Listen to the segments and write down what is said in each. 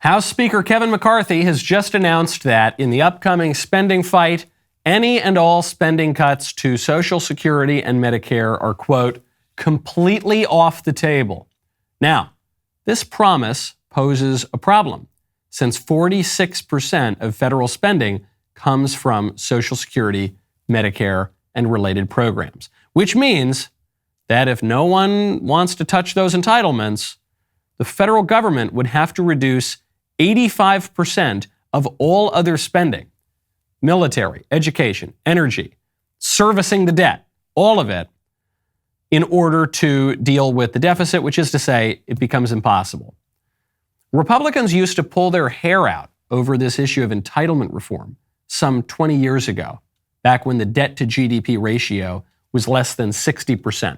House Speaker Kevin McCarthy has just announced that in the upcoming spending fight, any and all spending cuts to Social Security and Medicare are, quote, completely off the table. Now, this promise poses a problem, since 46% of federal spending comes from Social Security, Medicare, and related programs, which means that if no one wants to touch those entitlements, the federal government would have to reduce 85% of all other spending, military, education, energy, servicing the debt, all of it, in order to deal with the deficit, which is to say, it becomes impossible. Republicans used to pull their hair out over this issue of entitlement reform some 20 years ago, back when the debt to GDP ratio was less than 60%.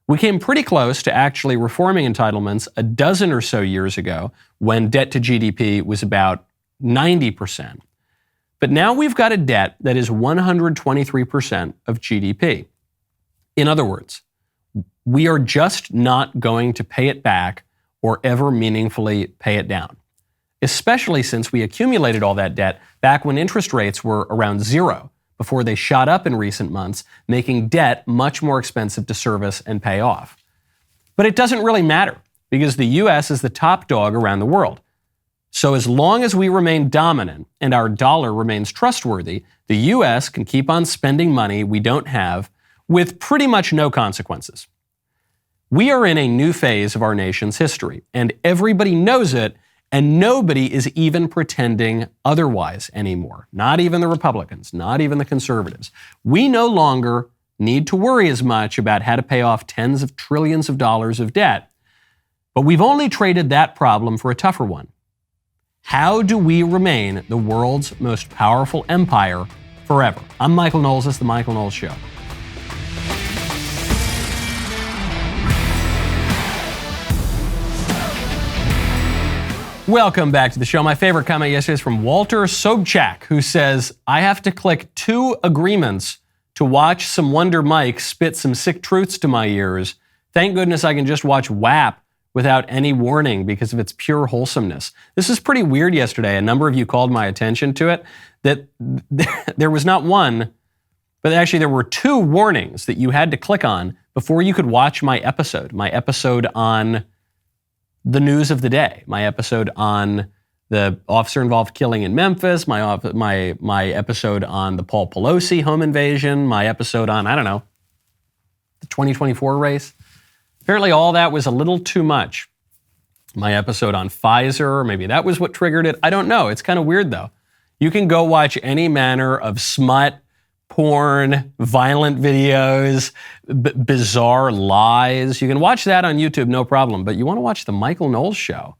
We came pretty close to actually reforming entitlements a dozen or so years ago when debt to GDP was about 90%. But now we've got a debt that is 123% of GDP. In other words, we are just not going to pay it back or ever meaningfully pay it down, especially since we accumulated all that debt back when interest rates were around zero, before they shot up in recent months, making debt much more expensive to service and pay off. But it doesn't really matter, because the U.S. is the top dog around the world. So as long as we remain dominant and our dollar remains trustworthy, the U.S. can keep on spending money we don't have with pretty much no consequences. We are in a new phase of our nation's history, and everybody knows it, and nobody is even pretending otherwise anymore. Not even the Republicans, not even the conservatives. We no longer need to worry as much about how to pay off tens of trillions of dollars of debt. But we've only traded that problem for a tougher one. How do we remain the world's most powerful empire forever? I'm Michael Knowles. This is The Michael Knowles Show. Welcome back to the show. My favorite comment yesterday is from Walter Sobchak, who says, I have to click 2 agreements to watch some Wonder Mike spit some sick truths to my ears. Thank goodness I can just watch WAP without any warning because of its pure wholesomeness. This is pretty weird yesterday. A number of you called my attention to it, that there was not one, but actually there were 2 warnings that you had to click on before you could watch my episode on the news of the day, my episode on the officer-involved killing in Memphis, my episode on the Paul Pelosi home invasion, my episode on, the 2024 race. Apparently all that was a little too much. My episode on Pfizer, maybe that was what triggered it. I don't know. It's kind of weird, though. You can go watch any manner of smut, porn, violent videos, bizarre lies. You can watch that on YouTube, no problem. But you want to watch the Michael Knowles Show?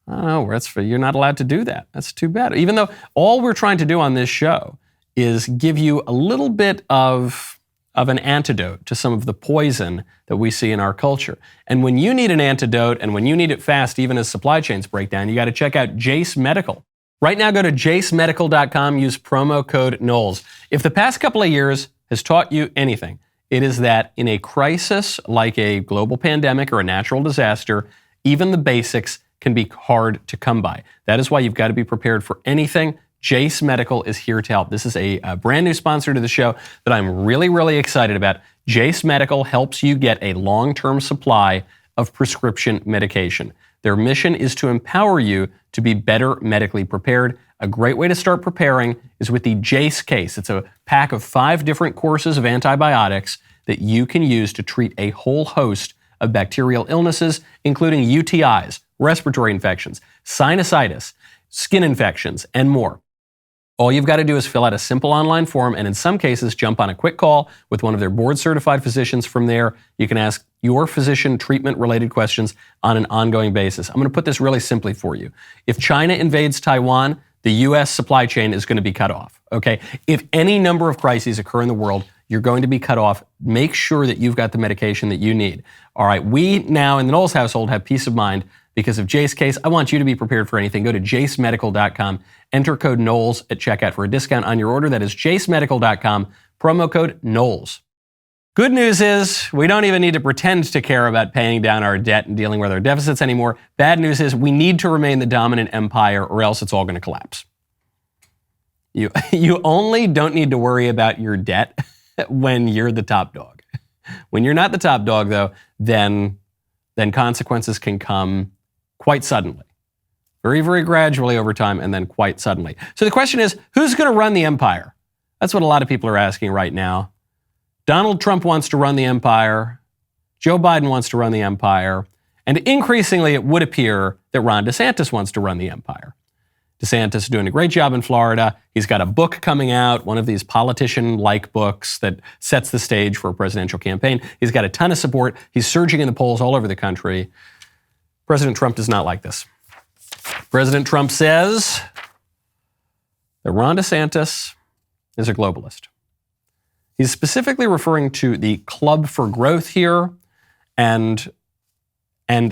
I don't know, you're not allowed to do that. That's too bad. Even though all we're trying to do on this show is give you a little bit of an antidote to some of the poison that we see in our culture. And when you need an antidote, and when you need it fast, even as supply chains break down, you got to check out Jace Medical. Right now, go to jacemedical.com, use promo code Knowles. If the past couple of years has taught you anything, it is that in a crisis like a global pandemic or a natural disaster, even the basics can be hard to come by. That is why you've got to be prepared for anything. Jace Medical is here to help. This is a brand new sponsor to the show that I'm really, really excited about. Jace Medical helps you get a long-term supply of prescription medication. Their mission is to empower you to be better medically prepared. A great way to start preparing is with the Jace case. It's a pack of 5 different courses of antibiotics that you can use to treat a whole host of bacterial illnesses, including UTIs, respiratory infections, sinusitis, skin infections, and more. All you've got to do is fill out a simple online form and in some cases jump on a quick call with one of their board-certified physicians. From there, you can ask your physician treatment-related questions on an ongoing basis. I'm going to put this really simply for you. If China invades Taiwan, the U.S. supply chain is going to be cut off, okay? If any number of crises occur in the world, you're going to be cut off. Make sure that you've got the medication that you need. All right, we now in the Knowles household have peace of mind because of Jace case. I want you to be prepared for anything. Go to jacemedical.com, enter code Knowles at checkout for a discount on your order. That is jacemedical.com, promo code Knowles. Good news is we don't even need to pretend to care about paying down our debt and dealing with our deficits anymore. Bad news is we need to remain the dominant empire or else it's all going to collapse. You only don't need to worry about your debt when you're the top dog. When you're not the top dog, though, then consequences can come quite suddenly. Very, very gradually over time and then quite suddenly. So the question is, who's going to run the empire? That's what a lot of people are asking right now. Donald Trump wants to run the empire. Joe Biden wants to run the empire. And increasingly, it would appear that Ron DeSantis wants to run the empire. DeSantis is doing a great job in Florida. He's got a book coming out, one of these politician-like books that sets the stage for a presidential campaign. He's got a ton of support. He's surging in the polls all over the country. President Trump does not like this. President Trump says that Ron DeSantis is a globalist. He's specifically referring to the Club for Growth here, and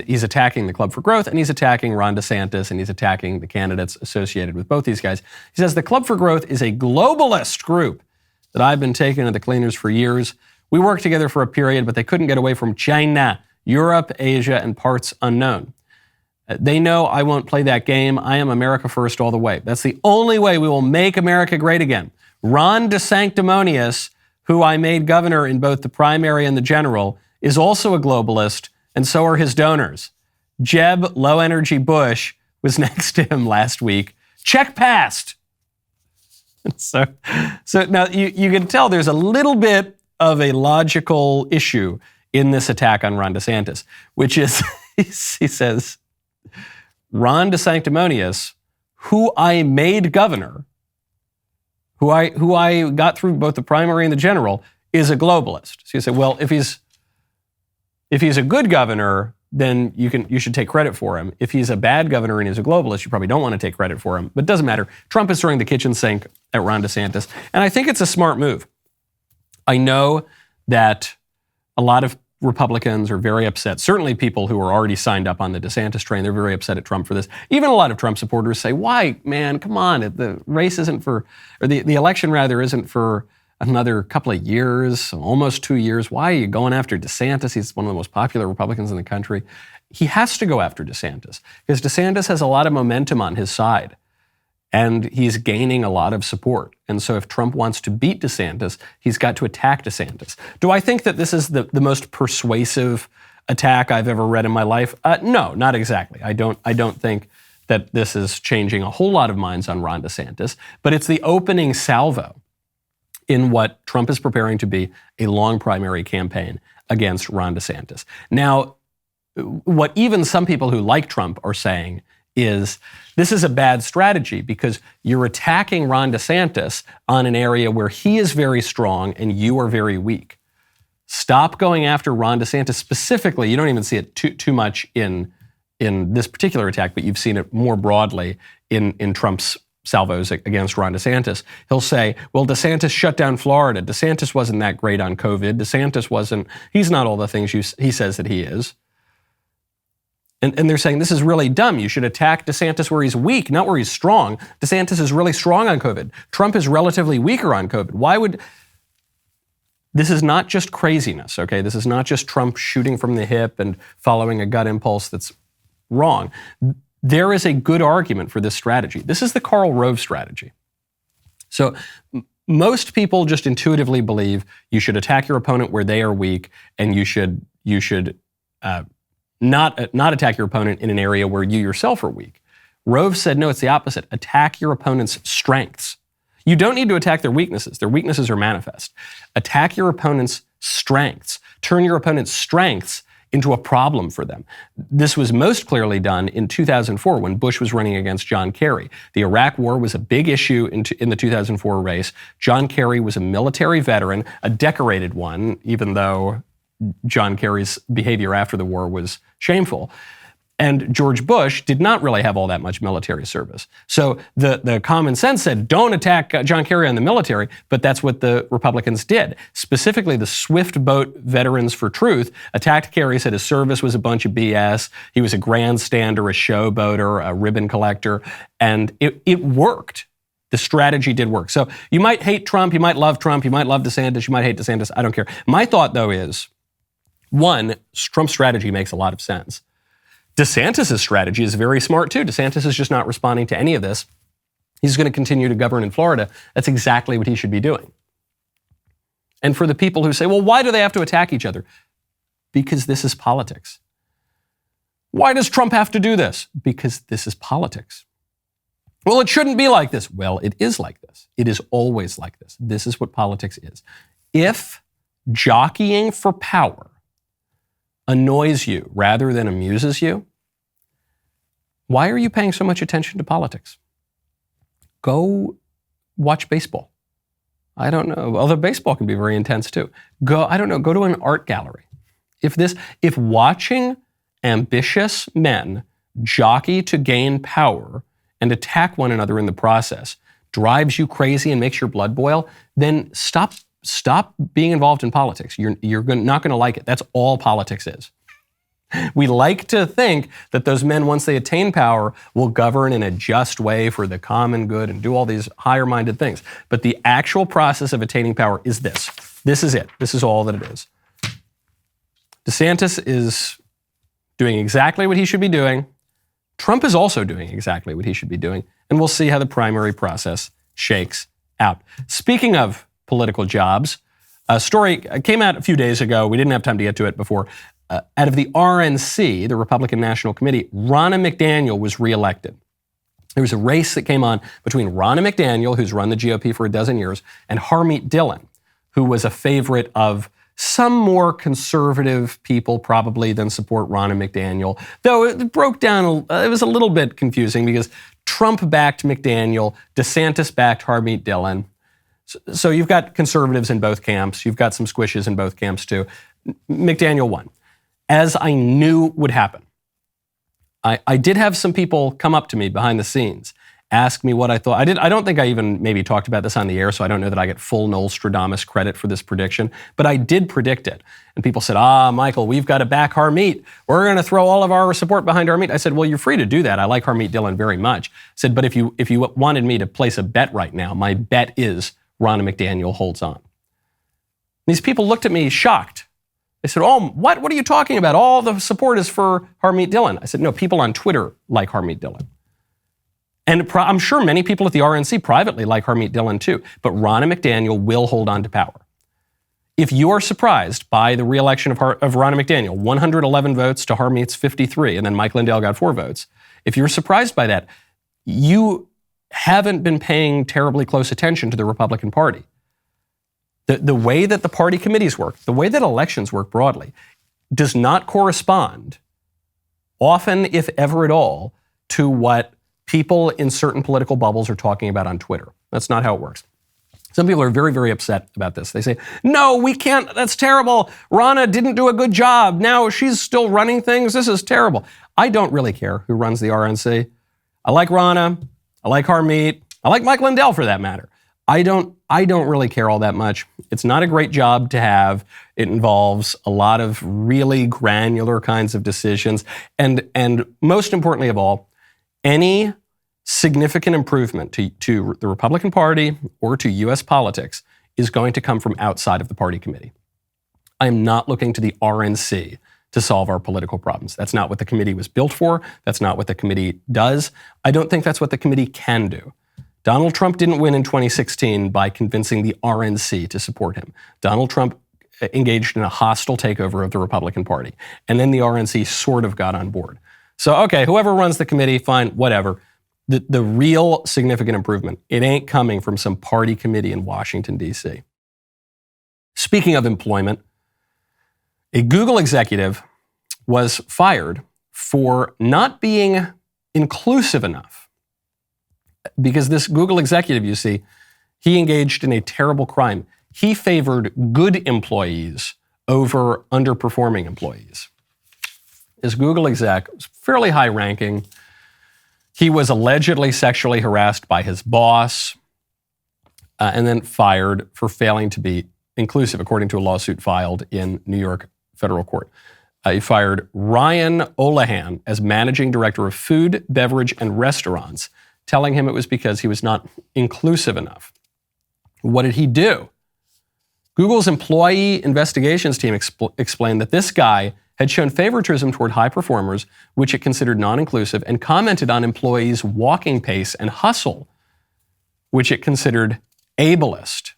he's attacking the Club for Growth, and he's attacking Ron DeSantis, and he's attacking the candidates associated with both these guys. He says the Club for Growth is a globalist group that I've been taking to the cleaners for years. We worked together for a period, but they couldn't get away from China, Europe, Asia, and parts unknown. They know I won't play that game. I am America first all the way. That's the only way we will make America great again. Ron DeSanctimonious, who I made governor in both the primary and the general, is also a globalist, and so are his donors. Jeb Low Energy Bush was next to him last week. Check passed. So now you can tell there's a little bit of a logical issue in this attack on Ron DeSantis, which is, he says, Ron DeSanctimonious, who I made governor, who I got through both the primary and the general, is a globalist. So you say, well, if he's a good governor, then you should take credit for him. If he's a bad governor and he's a globalist, you probably don't want to take credit for him. But it doesn't matter. Trump is throwing the kitchen sink at Ron DeSantis, and I think it's a smart move. I know that a lot of Republicans are very upset. Certainly people who are already signed up on the DeSantis train, they're very upset at Trump for this. Even a lot of Trump supporters say, why, man, come on, the race isn't for, or the election rather isn't for another couple of years, almost 2 years. Why are you going after DeSantis? He's one of the most popular Republicans in the country. He has to go after DeSantis because DeSantis has a lot of momentum on his side. And he's gaining a lot of support. And so if Trump wants to beat DeSantis, he's got to attack DeSantis. Do I think that this is the most persuasive attack I've ever read in my life? No, not exactly. I don't think that this is changing a whole lot of minds on Ron DeSantis, but it's the opening salvo in what Trump is preparing to be a long primary campaign against Ron DeSantis. Now, what even some people who like Trump are saying is this is a bad strategy because you're attacking Ron DeSantis on an area where he is very strong and you are very weak. Stop going after Ron DeSantis specifically. You don't even see it too much in this particular attack, but you've seen it more broadly in Trump's salvos against Ron DeSantis. He'll say, well, DeSantis shut down Florida. DeSantis wasn't that great on COVID. He's not all the things he says that he is. And they're saying this is really dumb. You should attack DeSantis where he's weak, not where he's strong. DeSantis is really strong on COVID. Trump is relatively weaker on COVID. This is not just craziness, okay? This is not just Trump shooting from the hip and following a gut impulse that's wrong. There is a good argument for this strategy. This is the Karl Rove strategy. So most people just intuitively believe you should attack your opponent where they are weak, and you should not attack your opponent in an area where you yourself are weak. Rove said, no, it's the opposite. Attack your opponent's strengths. You don't need to attack their weaknesses. Their weaknesses are manifest. Attack your opponent's strengths. Turn your opponent's strengths into a problem for them. This was most clearly done in 2004 when Bush was running against John Kerry. The Iraq War was a big issue in the 2004 race. John Kerry was a military veteran, a decorated one, even though John Kerry's behavior after the war was shameful. And George Bush did not really have all that much military service. So the common sense said, don't attack John Kerry on the military, but that's what the Republicans did. Specifically, the Swift Boat Veterans for Truth attacked Kerry, said his service was a bunch of BS. He was a grandstander, a showboater, a ribbon collector, and it worked. The strategy did work. So you might hate Trump, you might love DeSantis, you might hate DeSantis, I don't care. My thought, though, is, one, Trump's strategy makes a lot of sense. DeSantis' strategy is very smart, too. DeSantis is just not responding to any of this. He's going to continue to govern in Florida. That's exactly what he should be doing. And for the people who say, well, why do they have to attack each other? Because this is politics. Why does Trump have to do this? Because this is politics. Well, it shouldn't be like this. Well, it is like this. It is always like this. This is what politics is. If jockeying for power annoys you rather than amuses you, why are you paying so much attention to politics? Go watch baseball. I don't know. Although baseball can be very intense too. Go to an art gallery. If watching ambitious men jockey to gain power and attack one another in the process drives you crazy and makes your blood boil, then stop being involved in politics. You're not going to like it. That's all politics is. We like to think that those men, once they attain power, will govern in a just way for the common good and do all these higher-minded things. But the actual process of attaining power is this. This is it. This is all that it is. DeSantis is doing exactly what he should be doing. Trump is also doing exactly what he should be doing, and we'll see how the primary process shakes out. Speaking of political jobs, a story came out a few days ago. We didn't have time to get to it before. Out of the RNC, the Republican National Committee, Ronna McDaniel was reelected. There was a race that came on between Ronna McDaniel, who's run the GOP for a dozen years, and Harmeet Dillon, who was a favorite of some more conservative people probably than support Ronna McDaniel, though it broke down, it was a little bit confusing because Trump backed McDaniel, DeSantis backed Harmeet Dillon. So you've got conservatives in both camps. You've got some squishes in both camps too. McDaniel won, as I knew would happen. I did have some people come up to me behind the scenes, ask me what I thought. I don't think I even maybe talked about this on the air, so I don't know that I get full Knowles credit for this prediction, but I did predict it. And people said, Michael, we've got to back Harmeet. We're going to throw all of our support behind Harmeet. I said, well, you're free to do that. I like Harmeet Dillon very much. I said, but if you wanted me to place a bet right now, my bet is Ronna McDaniel holds on. These people looked at me shocked. They said, what are you talking about? All the support is for Harmeet Dillon. I said, no, people on Twitter like Harmeet Dillon. And I'm sure many people at the RNC privately like Harmeet Dillon too, but Ronna McDaniel will hold on to power. If you are surprised by the re-election of Ronna McDaniel, 111 votes to Harmeet's 53, and then Mike Lindell got 4 votes, if you're surprised by that, you haven't been paying terribly close attention to the Republican Party. The way that the party committees work, the way that elections work broadly, does not correspond, often, if ever at all, to what people in certain political bubbles are talking about on Twitter. That's not how it works. Some people are very, very upset about this. They say, no, we can't, that's terrible. Ronna didn't do a good job. Now she's still running things. This is terrible. I don't really care who runs the RNC. I like Ronna. I like Harmeet. I like Mike Lindell for that matter. I don't really care all that much. It's not a great job to have. It involves a lot of really granular kinds of decisions. And most importantly of all, any significant improvement to the Republican Party or to U.S. politics is going to come from outside of the party committee. I am not looking to the RNC to solve our political problems. That's not what the committee was built for. That's not what the committee does. I don't think that's what the committee can do. Donald Trump didn't win in 2016 by convincing the RNC to support him. Donald Trump engaged in a hostile takeover of the Republican Party, and then the RNC sort of got on board. So, okay, whoever runs the committee, fine, whatever. The real significant improvement, it ain't coming from some party committee in Washington, D.C. Speaking of employment, a Google executive was fired for not being inclusive enough. Because this Google executive, you see, he engaged in a terrible crime. He favored good employees over underperforming employees. This Google exec was fairly high ranking. He was allegedly sexually harassed by his boss and then fired for failing to be inclusive, according to a lawsuit filed in New York federal court. He fired Ryan Olahan as managing director of food, beverage, and restaurants telling him it was because he was not inclusive enough. What did he do? Google's employee investigations team explained that this guy had shown favoritism toward high performers, which it considered non-inclusive, and commented on employees' walking pace and hustle, which it considered ableist.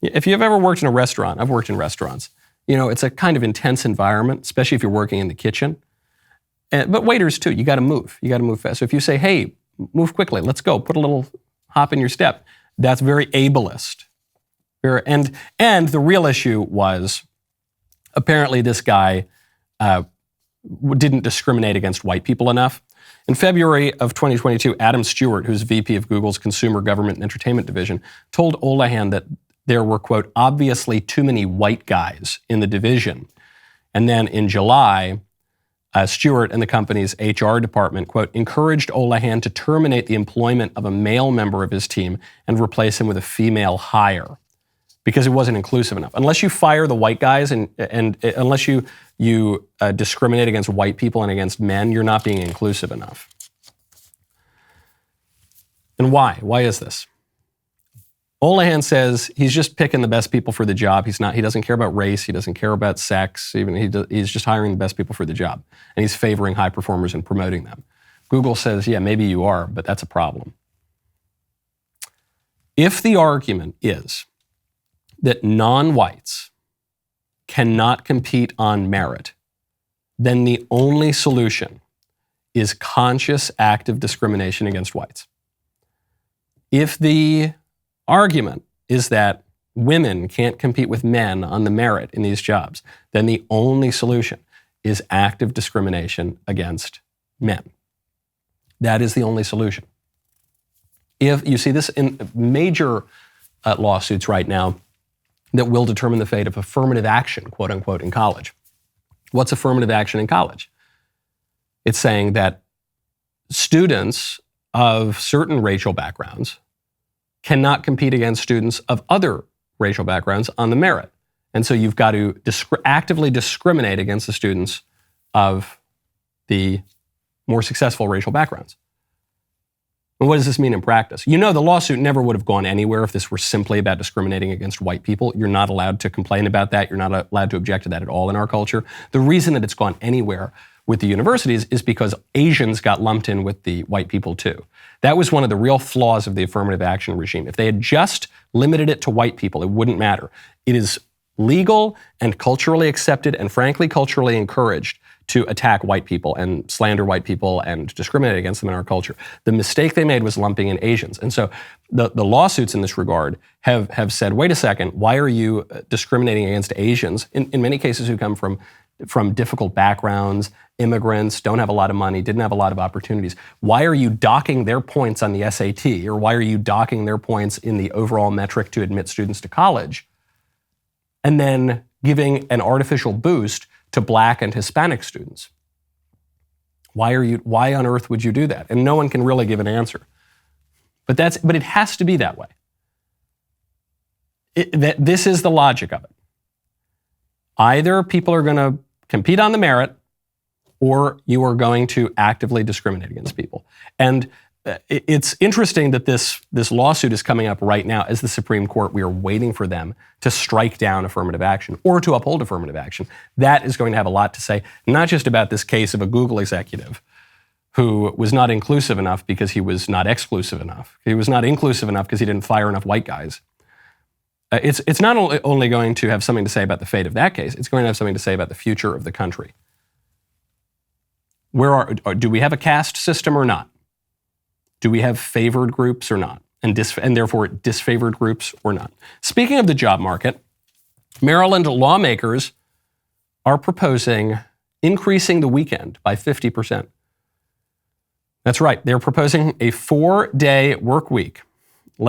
If you've ever worked in a restaurant, I've worked in restaurants, it's a kind of intense environment, especially if you're working in the kitchen. But waiters too, you got to move. You got to move fast. So if you say, hey, move quickly, let's go, put a little hop in your step, that's very ableist. And the real issue was, apparently this guy didn't discriminate against white people enough. In February of 2022, Adam Stewart, who's VP of Google's Consumer Government and Entertainment Division, told Olahan that there were, quote, obviously too many white guys in the division. And then in July, Stewart and the company's HR department, quote, encouraged Olahan to terminate the employment of a male member of his team and replace him with a female hire because it wasn't inclusive enough. Unless you fire the white guys and unless you discriminate against white people and against men, you're not being inclusive enough. And why? Why is this? Olahan says he's just picking the best people for the job. He doesn't care about race. He doesn't care about sex. He's just hiring the best people for the job. And he's favoring high performers and promoting them. Google says, yeah, maybe you are, but that's a problem. If the argument is that non-whites cannot compete on merit, then the only solution is conscious active discrimination against whites. If the argument is that women can't compete with men on the merit in these jobs, then the only solution is active discrimination against men. That is the only solution. If you see this in major lawsuits right now that will determine the fate of affirmative action, quote unquote, in college. What's affirmative action in college? It's saying that students of certain racial backgrounds cannot compete against students of other racial backgrounds on the merit. And so you've got to actively discriminate against the students of the more successful racial backgrounds. And what does this mean in practice? The lawsuit never would have gone anywhere if this were simply about discriminating against white people. You're not allowed to complain about that. You're not allowed to object to that at all in our culture. The reason that it's gone anywhere with the universities is because Asians got lumped in with the white people too. That was one of the real flaws of the affirmative action regime. If they had just limited it to white people, it wouldn't matter. It is legal and culturally accepted and frankly culturally encouraged to attack white people and slander white people and discriminate against them in our culture. The mistake they made was lumping in Asians. And so the lawsuits in this regard have said, wait a second, why are you discriminating against Asians, in many cases who come from difficult backgrounds, immigrants, don't have a lot of money, didn't have a lot of opportunities. Why are you docking their points on the SAT, or why are you docking their points in the overall metric to admit students to college, and then giving an artificial boost to Black and Hispanic students? Why on earth would you do that? And no one can really give an answer. But it has to be that way. This is the logic of it. Either people are going to compete on the merit, or you are going to actively discriminate against people. And it's interesting that this lawsuit is coming up right now as the Supreme Court. We are waiting for them to strike down affirmative action or to uphold affirmative action. That is going to have a lot to say, not just about this case of a Google executive who was not inclusive enough because he was not exclusive enough. He was not inclusive enough because he didn't fire enough white guys. It's not only going to have something to say about the fate of that case, it's going to have something to say about the future of the country. Do we have a caste system or not? Do we have favored groups or not? And therefore disfavored groups or not? Speaking of the job market, Maryland lawmakers are proposing increasing the weekend by 50%. That's right. They're proposing a 4-day work week.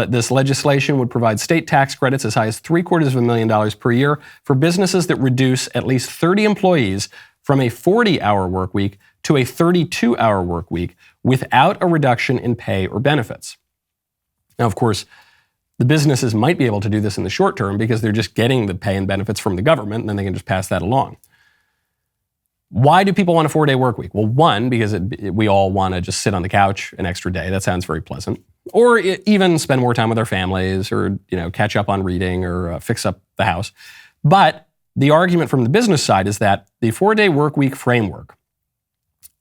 This legislation would provide state tax credits as high as $750,000 per year for businesses that reduce at least 30 employees from a 40-hour work week to a 32-hour work week without a reduction in pay or benefits. Now, of course, the businesses might be able to do this in the short term because they're just getting the pay and benefits from the government, and then they can just pass that along. Why do people want a 4-day work week? Well, one, because we all want to just sit on the couch an extra day. That sounds very pleasant. Or even spend more time with our families, or catch up on reading, or fix up the house. But the argument from the business side is that the 4-day work week framework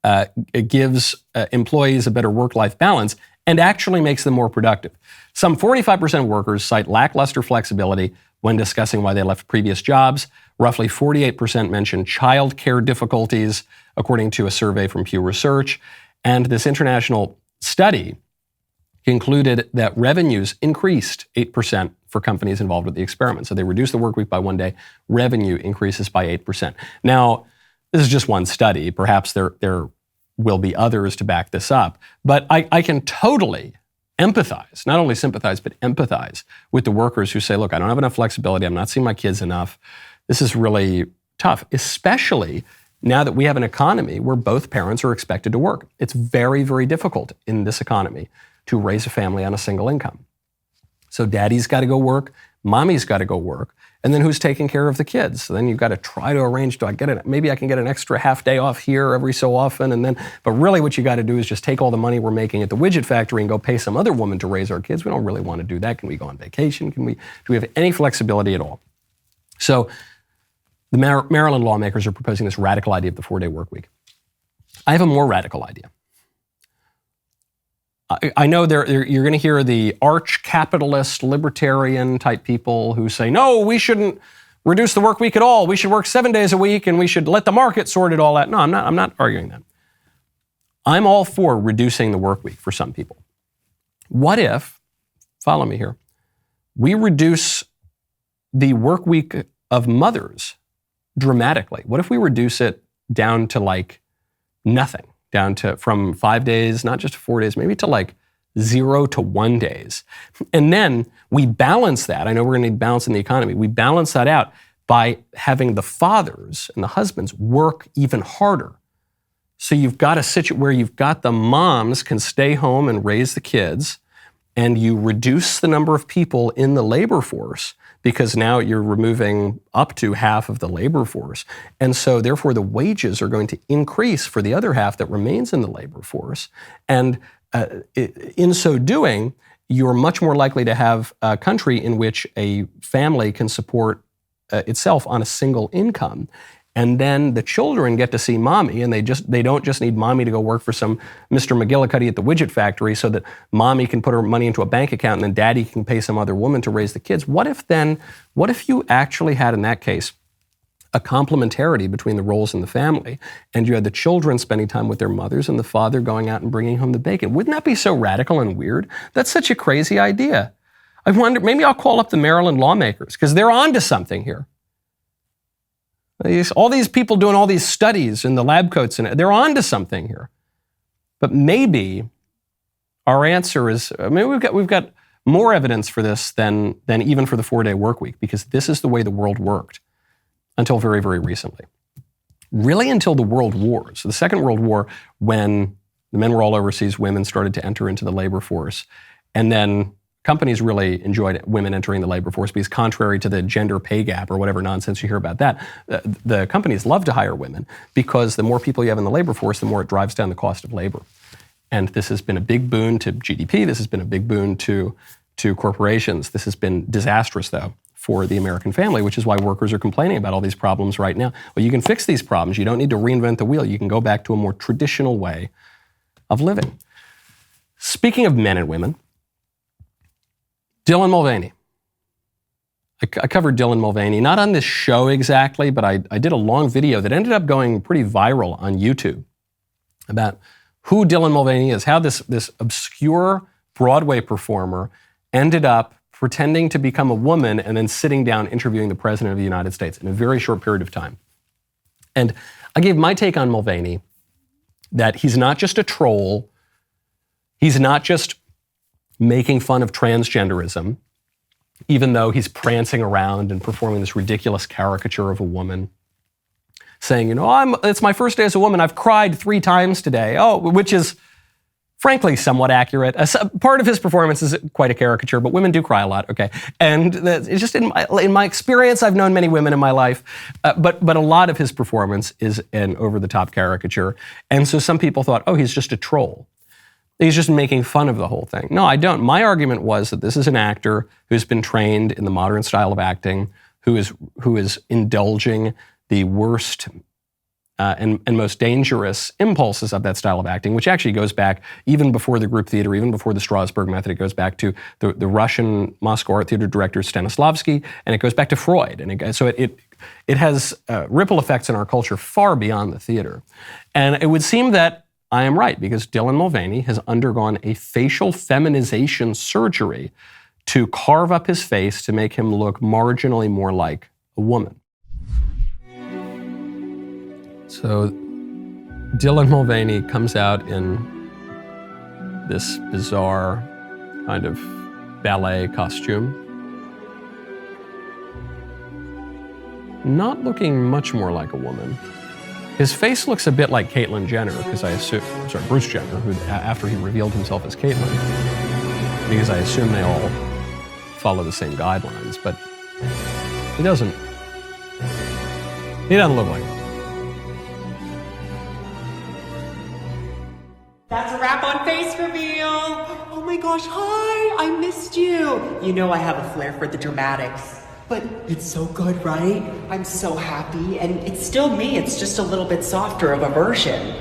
it gives employees a better work-life balance and actually makes them more productive. Some 45% of workers cite lackluster flexibility when discussing why they left previous jobs. Roughly 48% mention child care difficulties, according to a survey from Pew Research. And this international study concluded that revenues increased 8% for companies involved with the experiment. So they reduced the work week by 1 day. Revenue increases by 8%. Now, this is just one study. Perhaps there will be others to back this up. But I can totally empathize, not only sympathize, but empathize with the workers who say, look, I don't have enough flexibility. I'm not seeing my kids enough. This is really tough, especially now that we have an economy where both parents are expected to work. It's very, very difficult in this economy to raise a family on a single income. So daddy's got to go work, mommy's got to go work, and then who's taking care of the kids? So then you've got to try to arrange, maybe I can get an extra half day off here every so often, but really what you got to do is just take all the money we're making at the widget factory and go pay some other woman to raise our kids. We don't really want to do that. Can we go on vacation? Do we have any flexibility at all? So the Maryland lawmakers are proposing this radical idea of the 4-day work week. I have a more radical idea. I know you're going to hear the arch-capitalist, libertarian type people who say, no, we shouldn't reduce the work week at all. We should work 7 days a week and we should let the market sort it all out. No, I'm not arguing that. I'm all for reducing the work week for some people. What if, follow me here, we reduce the work week of mothers dramatically? What if we reduce it down to like nothing? Down to from 5 days, not just 4 days, maybe to like 0 to 1 days. And then we balance that. I know we're going to need balance in the economy. We balance that out by having the fathers and the husbands work even harder. So you've got a situation where you've got the moms can stay home and raise the kids, and you reduce the number of people in the labor force because now you're removing up to half of the labor force. And so therefore the wages are going to increase for the other half that remains in the labor force. And in so doing, you're much more likely to have a country in which a family can support itself on a single income. And then the children get to see mommy, and they don't just need mommy to go work for some Mr. McGillicuddy at the widget factory so that mommy can put her money into a bank account and then daddy can pay some other woman to raise the kids. What if you actually had, in that case, a complementarity between the roles in the family, and you had the children spending time with their mothers and the father going out and bringing home the bacon? Wouldn't that be so radical and weird? That's such a crazy idea. I wonder, maybe I'll call up the Maryland lawmakers because they're onto something here. All these people doing all these studies in the lab coats, and they're on to something here. But maybe our answer is, we've got more evidence for this than even for the 4-day work week, because this is the way the world worked until very, very recently. Really until the World Wars. The Second World War, when the men were all overseas, women started to enter into the labor force. And then companies really enjoyed women entering the labor force because, contrary to the gender pay gap or whatever nonsense you hear about that, the companies love to hire women because the more people you have in the labor force, the more it drives down the cost of labor. And this has been a big boon to GDP. This has been a big boon to corporations. This has been disastrous, though, for the American family, which is why workers are complaining about all these problems right now. Well, you can fix these problems. You don't need to reinvent the wheel. You can go back to a more traditional way of living. Speaking of men and women, Dylan Mulvaney. I covered Dylan Mulvaney, not on this show exactly, but I did a long video that ended up going pretty viral on YouTube about who Dylan Mulvaney is, how this obscure Broadway performer ended up pretending to become a woman and then sitting down interviewing the President of the United States in a very short period of time. And I gave my take on Mulvaney, that he's not just a troll, he's not just making fun of transgenderism, even though he's prancing around and performing this ridiculous caricature of a woman, saying, it's my first day as a woman, I've cried 3 times today. Oh, which is frankly, somewhat accurate. Part of his performance is quite a caricature, but women do cry a lot, okay? And it's just in my experience, I've known many women in my life, but a lot of his performance is an over-the-top caricature. And so some people thought, oh, he's just a troll. He's just making fun of the whole thing. No, I don't. My argument was that this is an actor who's been trained in the modern style of acting, who is indulging the worst and most dangerous impulses of that style of acting, which actually goes back even before the group theater, even before the Strasberg method. It goes back to the Russian Moscow art theater director Stanislavski, and it goes back to Freud. And so it has ripple effects in our culture far beyond the theater. And it would seem that I am right, because Dylan Mulvaney has undergone a facial feminization surgery to carve up his face to make him look marginally more like a woman. So Dylan Mulvaney comes out in this bizarre kind of ballet costume, not looking much more like a woman. His face looks a bit like Caitlyn Jenner, because Bruce Jenner, who after he revealed himself as Caitlyn, because I assume they all follow the same guidelines, but he doesn't look like it. That's a wrap on face reveal. Oh my gosh, hi, I missed you. You know I have a flair for the dramatics, but it's so good, right? I'm so happy, and it's still me, it's just a little bit softer of a version.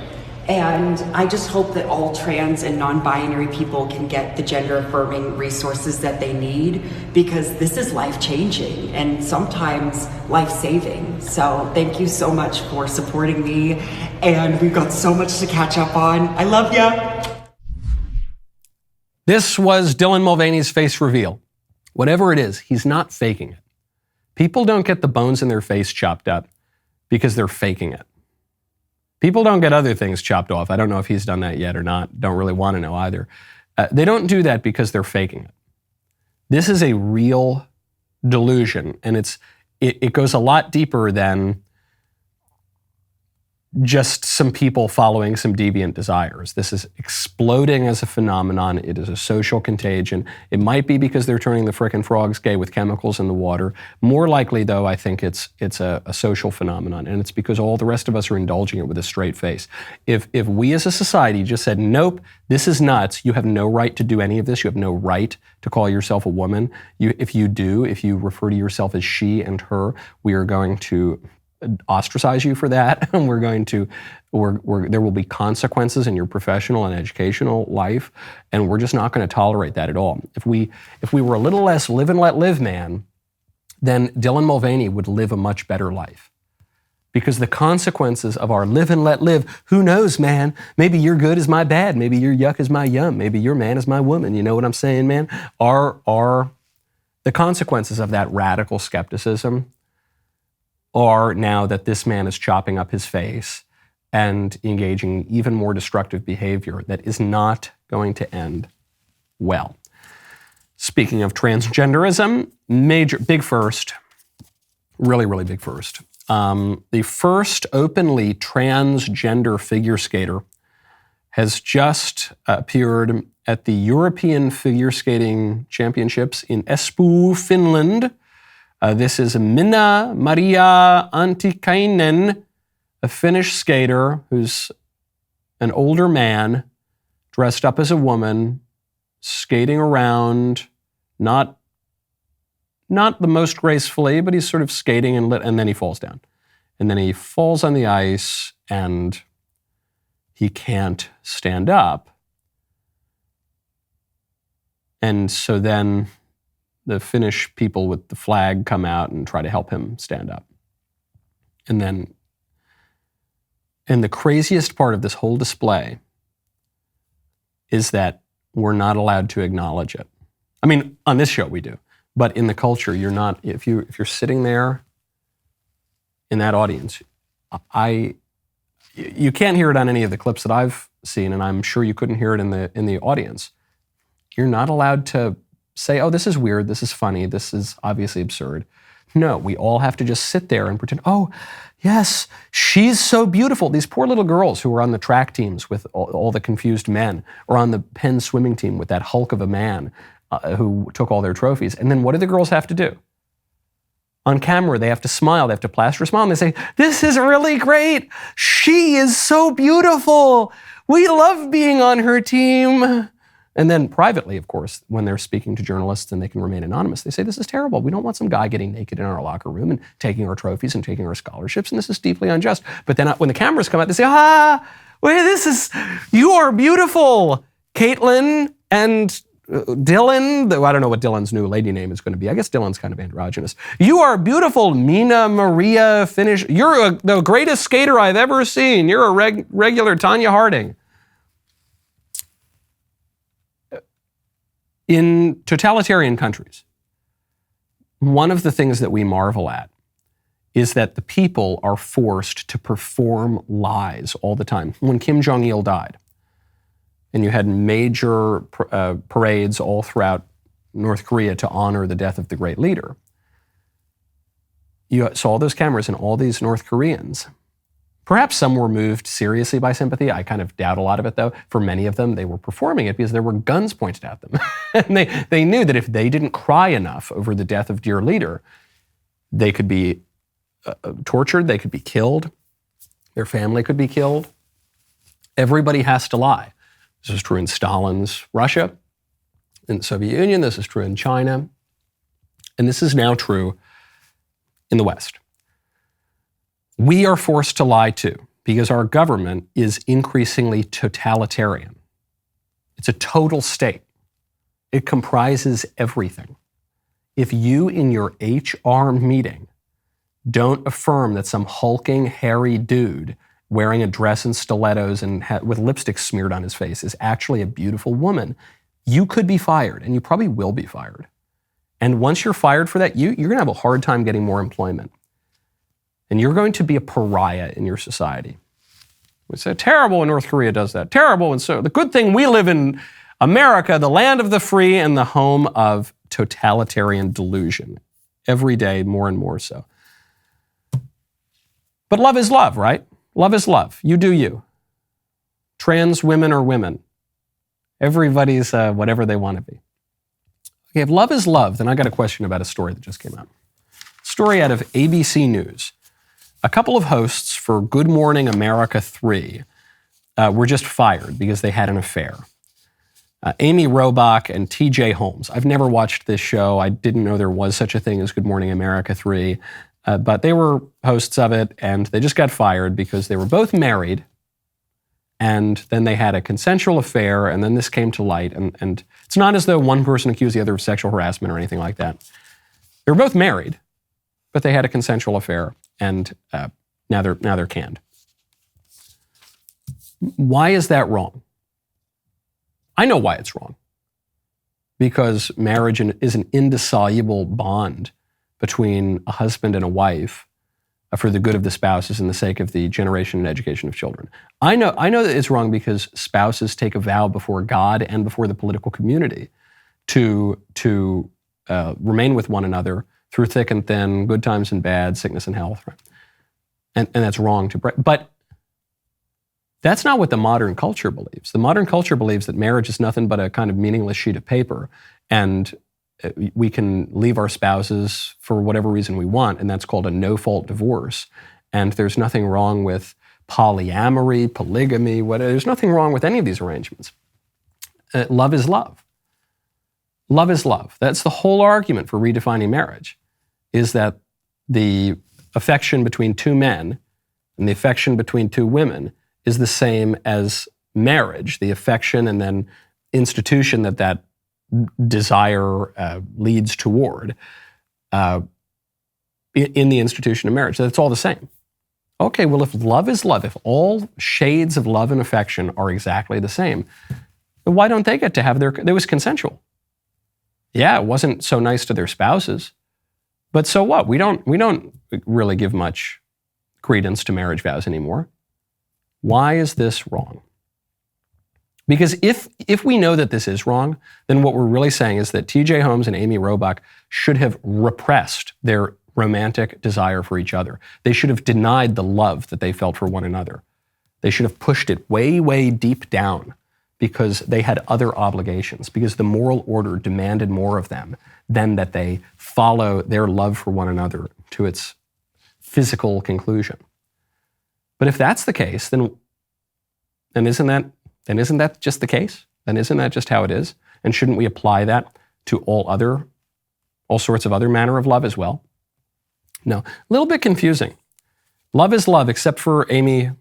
And I just hope that all trans and non-binary people can get the gender-affirming resources that they need, because this is life-changing and sometimes life-saving. So thank you so much for supporting me, and we've got so much to catch up on. I love ya. This was Dylan Mulvaney's face reveal. Whatever it is, he's not faking it. People don't get the bones in their face chopped up because they're faking it. People don't get other things chopped off. I don't know if he's done that yet or not. Don't really want to know either. They don't do that because they're faking it. This is a real delusion, and it goes a lot deeper than just some people following some deviant desires. This is exploding as a phenomenon. It is a social contagion. It might be because they're turning the frickin' frogs gay with chemicals in the water. More likely, though, I think it's a social phenomenon, and it's because all the rest of us are indulging it with a straight face. If we as a society just said, nope, this is nuts, you have no right to do any of this, you have no right to call yourself a woman. If you refer to yourself as she and her, we are going to ostracize you for that, and there will be consequences in your professional and educational life, and we're just not going to tolerate that at all. If we were a little less live and let live man, then Dylan Mulvaney would live a much better life. Because the consequences of our live and let live, who knows, man? Maybe your good is my bad. Maybe your yuck is my yum. Maybe your man is my woman. You know what I'm saying, man? Are the consequences of that radical skepticism are now that this man is chopping up his face and engaging in even more destructive behavior that is not going to end well. Speaking of transgenderism, big first, really big first. The first openly transgender figure skater has just appeared at the European Figure Skating Championships in Espoo, Finland. This is Minna-Maria Antikainen, a Finnish skater who's an older man dressed up as a woman, skating around, not the most gracefully, but he's sort of skating and then he falls down. And then he falls on the ice and he can't stand up. And so then the Finnish people with the flag come out and try to help him stand up. And the craziest part of this whole display is that we're not allowed to acknowledge it. I mean, on this show we do, but in the culture, you're not. If you're sitting there in that audience, you can't hear it on any of the clips that I've seen, and I'm sure you couldn't hear it in the audience. You're not allowed to say, oh, this is weird, this is funny, this is obviously absurd. No, we all have to just sit there and pretend, oh, yes, she's so beautiful. These poor little girls who were on the track teams with all the confused men, or on the Penn swimming team with that hulk of a man who took all their trophies. And then what do the girls have to do? On camera, they have to smile. They have to plaster a smile. And they say, this is really great. She is so beautiful. We love being on her team. And then privately, of course, when they're speaking to journalists and they can remain anonymous, they say, this is terrible. We don't want some guy getting naked in our locker room and taking our trophies and taking our scholarships. And this is deeply unjust. But then when the cameras come out, they say, you are beautiful. Caitlin and Dylan, I don't know what Dylan's new lady name is going to be. I guess Dylan's kind of androgynous. You are beautiful, Mina Maria Finish. You're the greatest skater I've ever seen. You're a regular Tanya Harding. In totalitarian countries, one of the things that we marvel at is that the people are forced to perform lies all the time. When Kim Jong-il died, and you had major parades all throughout North Korea to honor the death of the great leader, you saw those cameras and all these North Koreans. Perhaps some were moved seriously by sympathy. I kind of doubt a lot of it, though. For many of them, they were performing it because there were guns pointed at them. And they knew that if they didn't cry enough over the death of dear leader, they could be tortured, they could be killed, their family could be killed. Everybody has to lie. This is true in Stalin's Russia, in the Soviet Union. This is true in China. And this is now true in the West. We are forced to lie too, because our government is increasingly totalitarian. It's a total state. It comprises everything. If you in your HR meeting don't affirm that some hulking, hairy dude wearing a dress and stilettos and with lipstick smeared on his face is actually a beautiful woman, you could be fired, and you probably will be fired. And once you're fired for that, you're going to have a hard time getting more employment. And you're going to be a pariah in your society. We say, terrible when North Korea does that. Terrible. And so the good thing we live in America, the land of the free and the home of totalitarian delusion. Every day, more and more so. But love is love, right? Love is love. You do you. Trans women are women. Everybody's whatever they want to be. Okay, if love is love, then I got a question about a story that just came out. Story out of ABC News. A couple of hosts for Good Morning America 3 were just fired because they had an affair. Amy Robach and TJ Holmes. I've never watched this show. I didn't know there was such a thing as Good Morning America 3. But they were hosts of it, and they just got fired because they were both married, and then they had a consensual affair, and then this came to light. And it's not as though one person accused the other of sexual harassment or anything like that. They were both married, but they had a consensual affair, and now they're canned. Why is that wrong? I know why it's wrong. Because marriage is an indissoluble bond between a husband and a wife for the good of the spouses and the sake of the generation and education of children. I know that it's wrong because spouses take a vow before God and before the political community to remain with one another through thick and thin, good times and bad, sickness and health. Right? And that's wrong to break. But that's not what the modern culture believes. The modern culture believes that marriage is nothing but a kind of meaningless sheet of paper, and we can leave our spouses for whatever reason we want, and that's called a no-fault divorce. And there's nothing wrong with polyamory, polygamy, there's nothing wrong with any of these arrangements. Love is love. Love is love. That's the whole argument for redefining marriage, is that the affection between two men and the affection between two women is the same as marriage, the affection and then institution that desire leads toward in the institution of marriage. That's all the same. Okay, well, if love is love, if all shades of love and affection are exactly the same, then why don't they get to have it was consensual. Yeah, it wasn't so nice to their spouses, but so what? We don't really give much credence to marriage vows anymore. Why is this wrong? Because if we know that this is wrong, then what we're really saying is that TJ Holmes and Amy Robach should have repressed their romantic desire for each other. They should have denied the love that they felt for one another. They should have pushed it way, way deep down because they had other obligations, because the moral order demanded more of them than that they follow their love for one another to its physical conclusion. But if that's the case, then isn't that just the case? Then isn't that just how it is? And shouldn't we apply that to all sorts of other manner of love as well? No, a little bit confusing. Love is love, except for Amy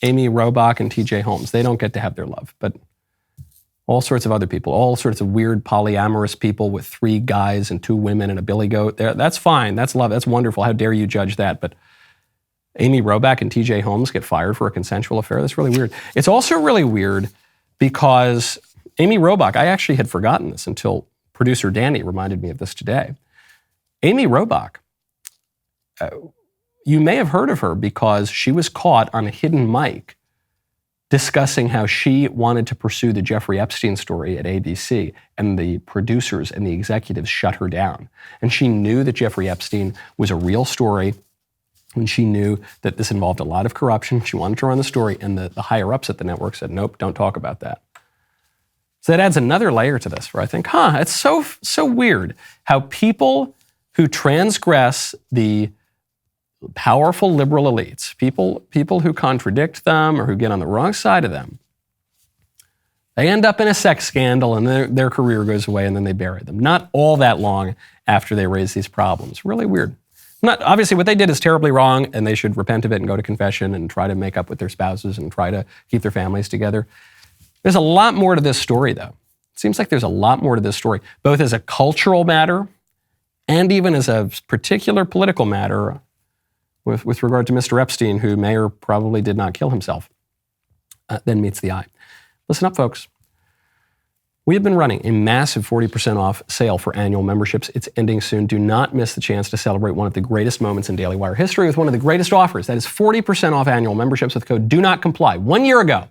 Robach and TJ Holmes. They don't get to have their love, but all sorts of other people, all sorts of weird polyamorous people with 3 guys and 2 women and a billy goat. That's fine. That's love. That's wonderful. How dare you judge that? But Amy Robach and TJ Holmes get fired for a consensual affair? That's really weird. It's also really weird because Amy Robach, I actually had forgotten this until producer Danny reminded me of this today. Amy Robach, you may have heard of her because she was caught on a hidden mic discussing how she wanted to pursue the Jeffrey Epstein story at ABC, and the producers and the executives shut her down. And she knew that Jeffrey Epstein was a real story, and she knew that this involved a lot of corruption. She wanted to run the story, and the higher-ups at the network said, nope, don't talk about that. So that adds another layer to this, where I think, it's so weird how people who transgress the powerful liberal elites, people who contradict them or who get on the wrong side of them, they end up in a sex scandal and their career goes away and then they bury them. Not all that long after they raise these problems. Really weird. Obviously, what they did is terribly wrong and they should repent of it and go to confession and try to make up with their spouses and try to keep their families together. There's a lot more to this story, though. It seems like there's a lot more to this story, both as a cultural matter and even as a particular political matter with regard to Mr. Epstein, who may or probably did not kill himself, than meets the eye. Listen up, folks. We have been running a massive 40% off sale for annual memberships. It's ending soon. Do not miss the chance to celebrate one of the greatest moments in DailyWire history with one of the greatest offers. That is 40% off annual memberships with code DO-NOT-COMPLY. 1 year ago,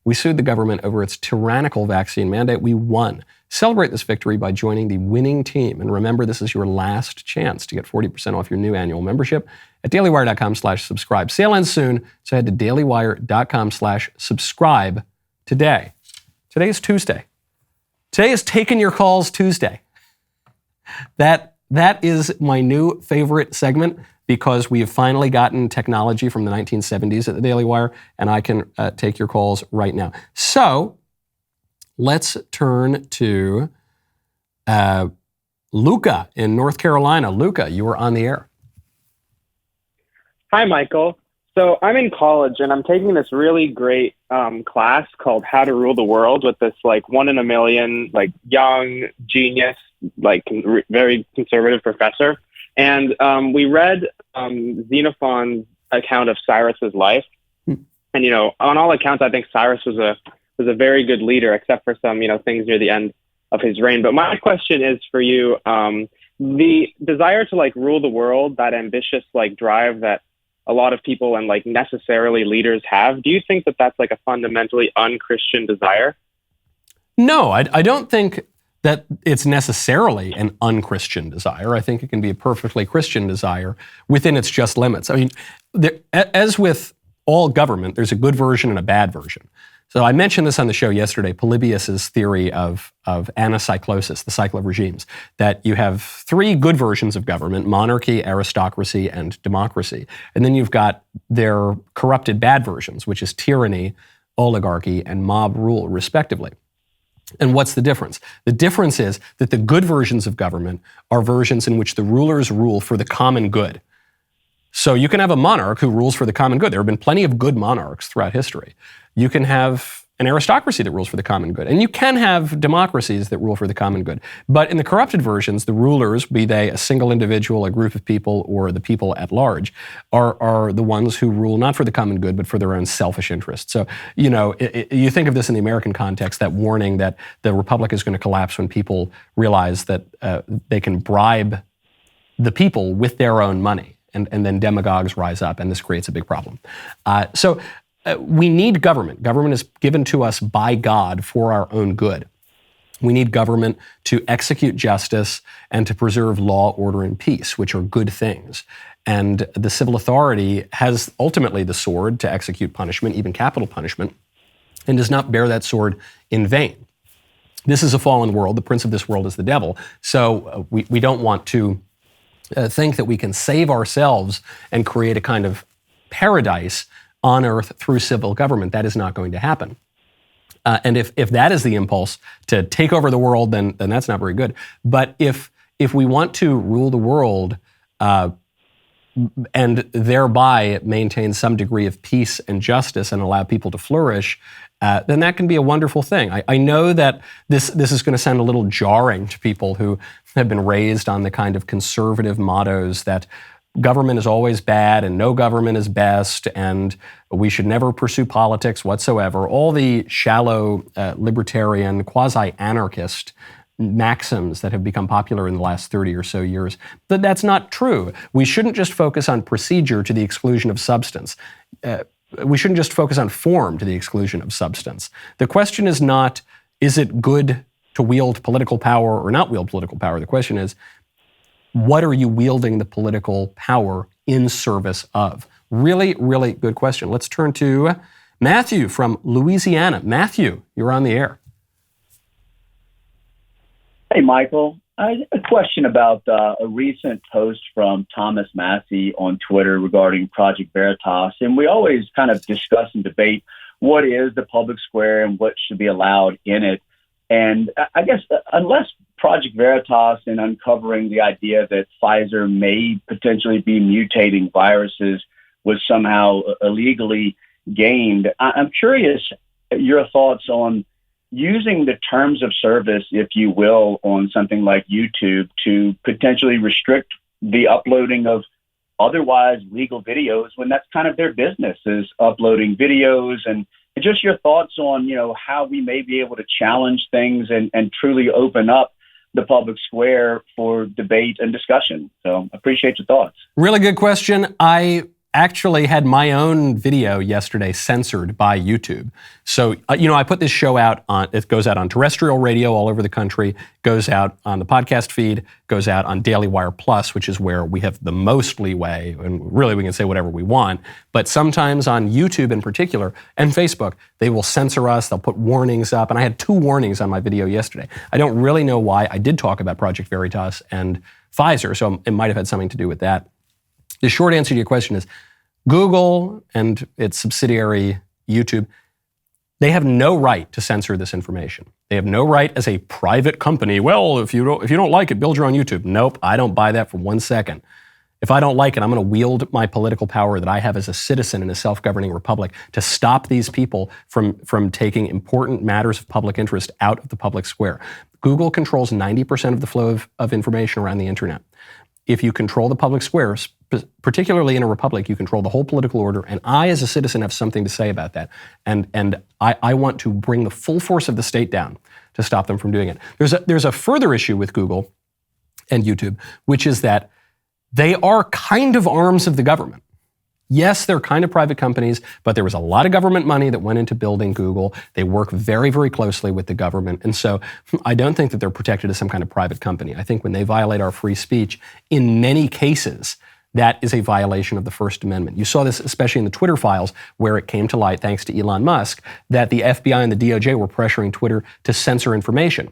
we sued the government over its tyrannical vaccine mandate. We won. Celebrate this victory by joining the winning team. And remember, this is your last chance to get 40% off your new annual membership at dailywire.com/subscribe. Sale ends soon, so head to dailywire.com/subscribe today. Today is Tuesday. Today is Taking Your Calls Tuesday. That is my new favorite segment because we have finally gotten technology from the 1970s at the Daily Wire, and I can take your calls right now. So let's turn to Luca in North Carolina. Luca, you are on the air. Hi, Michael. So I'm in college and I'm taking this really great class called How to Rule the World with this like 1 in a million, like young genius, like very conservative professor. And we read Xenophon's account of Cyrus's life. And, you know, on all accounts, I think Cyrus was a very good leader, except for some, you know, things near the end of his reign. But my question is for you, the desire to like rule the world, that ambitious like drive that a lot of people and like necessarily leaders have, do you think that that's like a fundamentally un-Christian desire? No, I don't think that it's necessarily an un-Christian desire. I think it can be a perfectly Christian desire within its just limits. I mean, as with all government, there's a good version and a bad version. So I mentioned this on the show yesterday, Polybius's theory of anacyclosis, the cycle of regimes, that you have 3 good versions of government: monarchy, aristocracy, and democracy. And then you've got their corrupted bad versions, which is tyranny, oligarchy, and mob rule, respectively. And what's the difference? The difference is that the good versions of government are versions in which the rulers rule for the common good. So you can have a monarch who rules for the common good. There have been plenty of good monarchs throughout history. You can have an aristocracy that rules for the common good. And you can have democracies that rule for the common good. But in the corrupted versions, the rulers, be they a single individual, a group of people, or the people at large, are the ones who rule not for the common good, but for their own selfish interests. So, you know, you think of this in the American context, that warning that the republic is going to collapse when people realize that they can bribe the people with their own money. And then demagogues rise up, and this creates a big problem. We need government. Government is given to us by God for our own good. We need government to execute justice and to preserve law, order, and peace, which are good things. And the civil authority has ultimately the sword to execute punishment, even capital punishment, and does not bear that sword in vain. This is a fallen world. The prince of this world is the devil. So we don't want to think that we can save ourselves and create a kind of paradise on earth through civil government. That is not going to happen. And if that is the impulse to take over the world, then that's not very good. But if we want to rule the world and thereby maintain some degree of peace and justice and allow people to flourish, then that can be a wonderful thing. I know that this is going to sound a little jarring to people who have been raised on the kind of conservative mottos that government is always bad and no government is best and we should never pursue politics whatsoever. All the shallow libertarian, quasi-anarchist maxims that have become popular in the last 30 or so years. But that's not true. We shouldn't just focus on procedure to the exclusion of substance. We shouldn't just focus on form to the exclusion of substance. The question is not, is it good to wield political power or not wield political power? The question is, what are you wielding the political power in service of? Really, really good question. Let's turn to Matthew from Louisiana. Matthew, you're on the air. Hey, Michael. I have a question about a recent post from Thomas Massey on Twitter regarding Project Veritas. And we always kind of discuss and debate what is the public square and what should be allowed in it. And I guess unless Project Veritas and uncovering the idea that Pfizer may potentially be mutating viruses was somehow illegally gained, I'm curious your thoughts on using the terms of service, if you will, on something like YouTube to potentially restrict the uploading of otherwise legal videos when that's kind of their business, is uploading videos, and just your thoughts on, how we may be able to challenge things and truly open up the public square for debate and discussion. So I appreciate your thoughts. Really good question. I actually had my own video yesterday censored by YouTube. So, I put this show out it goes out on terrestrial radio all over the country, goes out on the podcast feed, goes out on DailyWire Plus, which is where we have the most leeway, and really we can say whatever we want. But sometimes on YouTube in particular, and Facebook, they will censor us, they'll put warnings up, and I had 2 warnings on my video yesterday. I don't really know why. I did talk about Project Veritas and Pfizer, so it might have had something to do with that. The short answer to your question is Google and its subsidiary YouTube, they have no right to censor this information. They have no right as a private company. Well, if you don't like it, build your own YouTube. Nope, I don't buy that for 1 second. If I don't like it, I'm going to wield my political power that I have as a citizen in a self-governing republic to stop these people from taking important matters of public interest out of the public square. Google controls 90% of the flow of information around the internet. If you control the public squares, particularly in a republic, you control the whole political order, and I, as a citizen, have something to say about that. And I want to bring the full force of the state down to stop them from doing it. There's a further issue with Google and YouTube, which is that they are kind of arms of the government. Yes, they're kind of private companies, but there was a lot of government money that went into building Google. They work very, very closely with the government. And so I don't think that they're protected as some kind of private company. I think when they violate our free speech, in many cases, that is a violation of the First Amendment. You saw this especially in the Twitter files, where it came to light, thanks to Elon Musk, that the FBI and the DOJ were pressuring Twitter to censor information.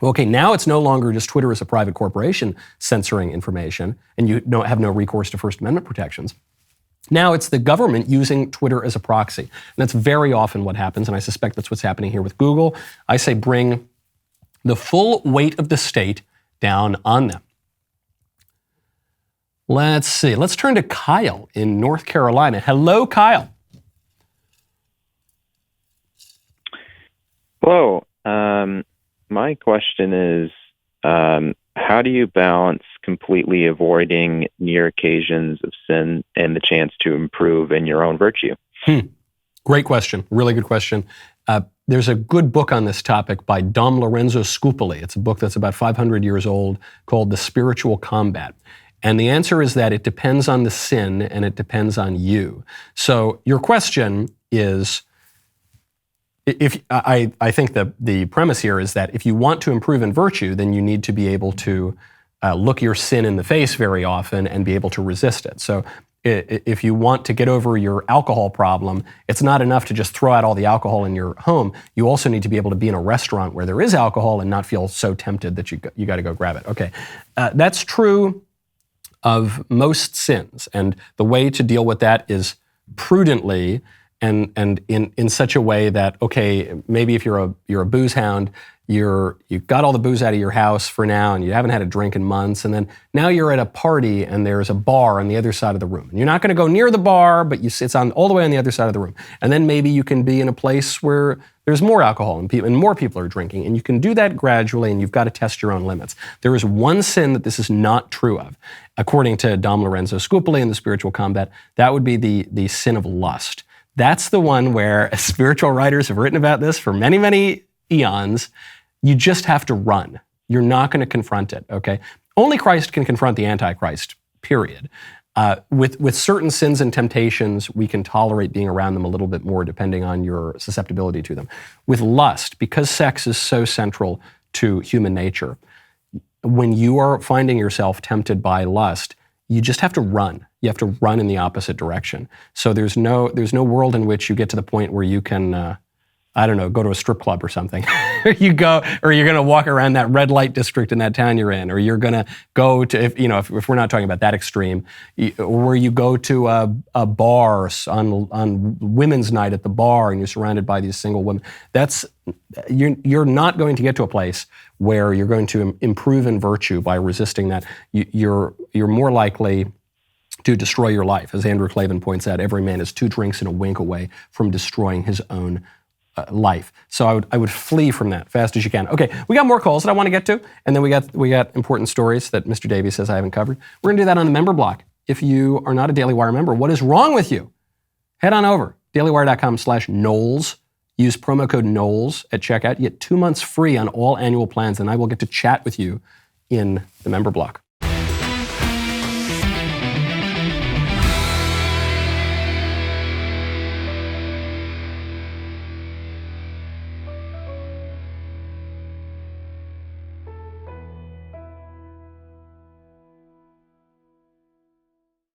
Okay, now it's no longer just Twitter as a private corporation censoring information, and you don't have no recourse to First Amendment protections. Now it's the government using Twitter as a proxy. And that's very often what happens, and I suspect that's what's happening here with Google. I say bring the full weight of the state down on them. Let's see. Let's turn to Kyle in North Carolina. Hello, Kyle. Hello. My question is, how do you balance completely avoiding near occasions of sin and the chance to improve in your own virtue? Great question. Really good question. There's a good book on this topic by Dom Lorenzo Scupoli. It's a book that's about 500 years old called The Spiritual Combat. And the answer is that it depends on the sin and it depends on you. So your question is, I think the premise here is that if you want to improve in virtue, then you need to be able to look your sin in the face very often and be able to resist it. So if you want to get over your alcohol problem, it's not enough to just throw out all the alcohol in your home. You also need to be able to be in a restaurant where there is alcohol and not feel so tempted that you got to go grab it. Okay, that's true of most sins, and the way to deal with that is prudently and in such a way that, okay, maybe if you're a booze hound, you've got all the booze out of your house for now and you haven't had a drink in months, and then now you're at a party and there's a bar on the other side of the room. And you're not going to go near the bar, but it's all the way on the other side of the room. And then maybe you can be in a place where there's more alcohol and more people are drinking, and you can do that gradually, and you've got to test your own limits. There is one sin that this is not true of. According to Dom Lorenzo Scupoli in The Spiritual Combat, that would be the sin of lust. That's the one where spiritual writers have written about this for many, many eons. You just have to run. You're not going to confront it, okay? Only Christ can confront the Antichrist, period. With certain sins and temptations, we can tolerate being around them a little bit more depending on your susceptibility to them. With lust, because sex is so central to human nature, when you are finding yourself tempted by lust, you just have to run. You have to run in the opposite direction. So there's no world in which you get to the point where you can, go to a strip club or something. Or you're going to walk around that red light district in that town you're in, or you're going to go to, if we're not talking about that extreme, where you go to a bar on women's night at the bar and you're surrounded by these single women. You're not going to get to a place where you're going to improve in virtue by resisting that. You're more likely to destroy your life. As Andrew Klavan points out, every man is 2 drinks and a wink away from destroying his own life. So I would flee from that fast as you can. Okay, we got more calls that I want to get to, and then we got important stories that Mr. Davies says I haven't covered. We're going to do that on the member block. If you are not a Daily Wire member, what is wrong with you? Head on over, dailywire.com/Knowles. Use promo code Knowles at checkout. You get 2 months free on all annual plans, and I will get to chat with you in the member block.